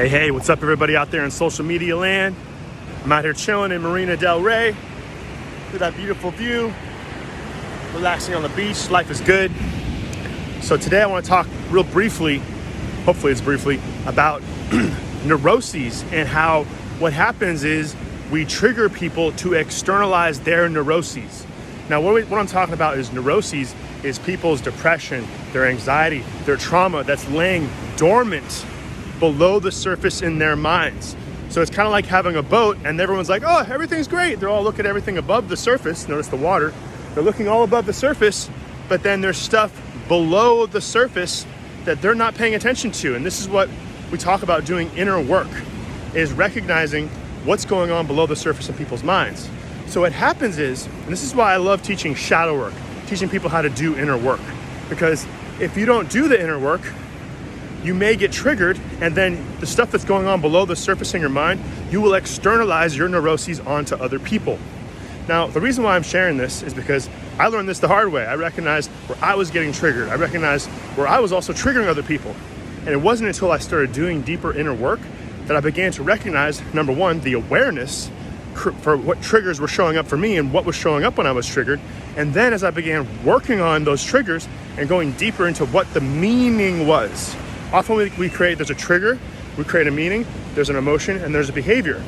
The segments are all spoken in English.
Hey, what's up everybody out there in social media land? I'm out here chilling in Marina Del Rey. Look at that beautiful view. Relaxing on the beach, life is good. So today I want to talk real briefly, hopefully it's briefly, about neuroses and how what happens is we trigger people to externalize their neuroses. Now what I'm talking about is neuroses is people's depression, their anxiety, their trauma that's laying dormant below the surface in their minds. So it's kind of like having a boat and everyone's like, oh, everything's great. They're all looking at everything above the surface. Notice the water. They're looking all above the surface, but then there's stuff below the surface that they're not paying attention to. And this is what we talk about doing inner work, is recognizing what's going on below the surface in people's minds. So what happens is, and this is why I love teaching shadow work, teaching people how to do inner work, because if you don't do the inner work, you may get triggered, and then the stuff that's going on below the surface in your mind, you will externalize your neuroses onto other people. Now, the reason why I'm sharing this is because I learned this the hard way. I recognized where I was getting triggered. I recognized where I was also triggering other people. And it wasn't until I started doing deeper inner work that I began to recognize, number one, the awareness for what triggers were showing up for me and what was showing up when I was triggered. And then as I began working on those triggers and going deeper into what the meaning was. Often there's a trigger, we create a meaning, there's an emotion, and there's a behavior.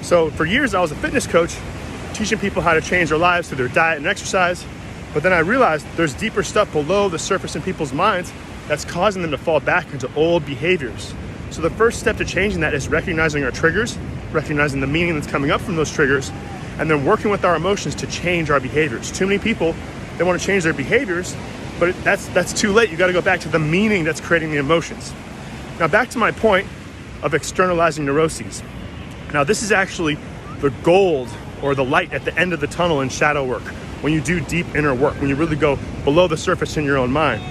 So for years, I was a fitness coach, teaching people how to change their lives through their diet and exercise. But then I realized there's deeper stuff below the surface in people's minds that's causing them to fall back into old behaviors. So the first step to changing that is recognizing our triggers, recognizing the meaning that's coming up from those triggers, and then working with our emotions to change our behaviors. Too many people, they want to change their behaviors, but that's too late. You got to go back to the meaning that's creating the emotions. Now back to my point of externalizing neuroses. Now this is actually the gold or the light at the end of the tunnel in shadow work, when you do deep inner work, when you really go below the surface in your own mind.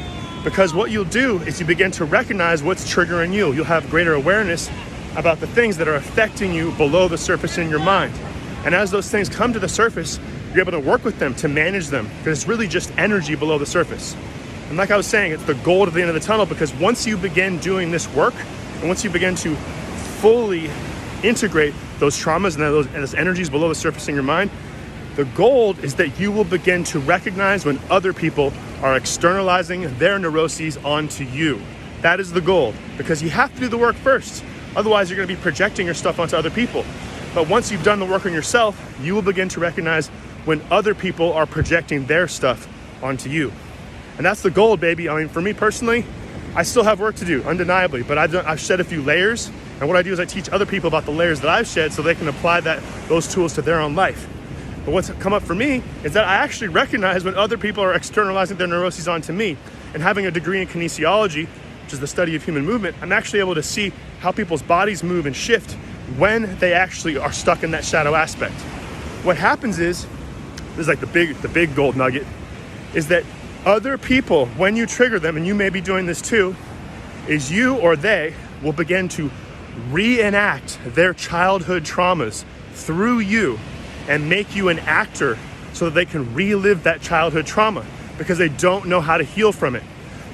Because what you'll do is you begin to recognize what's triggering you. You'll have greater awareness about the things that are affecting you below the surface in your mind. And as those things come to the surface, you're able to work with them, to manage them, because it's really just energy below the surface. And like I was saying, it's the gold at the end of the tunnel, because once you begin doing this work, and once you begin to fully integrate those traumas and those energies below the surface in your mind, the gold is that you will begin to recognize when other people are externalizing their neuroses onto you. That is the gold, because you have to do the work first. Otherwise, you're going to be projecting your stuff onto other people. But once you've done the work on yourself, you will begin to recognize when other people are projecting their stuff onto you. And that's the gold, baby. I mean, for me personally, I still have work to do, undeniably, but I've shed a few layers. And what I do is I teach other people about the layers that I've shed so they can apply those tools to their own life. But what's come up for me is that I actually recognize when other people are externalizing their neuroses onto me. And having a degree in kinesiology, which is the study of human movement, I'm actually able to see how people's bodies move and shift when they actually are stuck in that shadow aspect. What happens is, this is like the big gold nugget, is that other people, when you trigger them, and you may be doing this too, is you or they will begin to reenact their childhood traumas through you and make you an actor so that they can relive that childhood trauma because they don't know how to heal from it.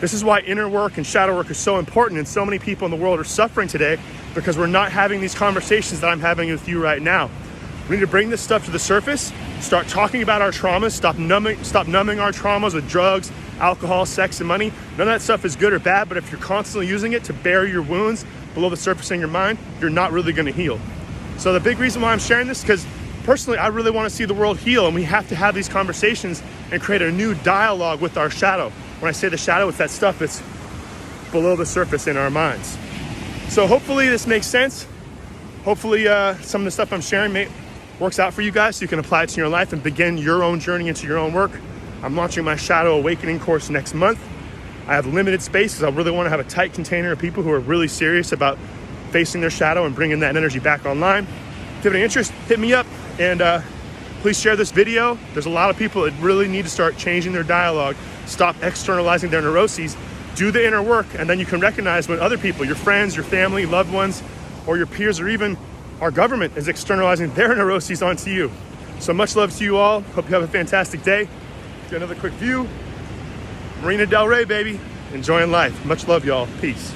This is why inner work and shadow work is so important, and so many people in the world are suffering today because we're not having these conversations that I'm having with you right now. We need to bring this stuff to the surface, start talking about our traumas, stop numbing our traumas with drugs, alcohol, sex, and money. None of that stuff is good or bad, but if you're constantly using it to bury your wounds below the surface in your mind, you're not really going to heal. So the big reason why I'm sharing this is because personally, I really want to see the world heal, and we have to have these conversations and create a new dialogue with our shadow. When I say the shadow, it's that stuff that's below the surface in our minds. So hopefully this makes sense. Hopefully some of the stuff I'm sharing works out for you guys so you can apply it to your life and begin your own journey into your own work. I'm launching my Shadow Awakening course next month. I have limited space because I really want to have a tight container of people who are really serious about facing their shadow and bringing that energy back online. If you have any interest, hit me up, and please share this video. There's a lot of people that really need to start changing their dialogue, stop externalizing their neuroses, do the inner work, and then you can recognize when other people, your friends, your family, loved ones, or your peers, or even our government is externalizing their neuroses onto you. So much love to you all. Hope you have a fantastic day. Get another quick view. Marina Del Rey, baby. Enjoying life. Much love, y'all. Peace.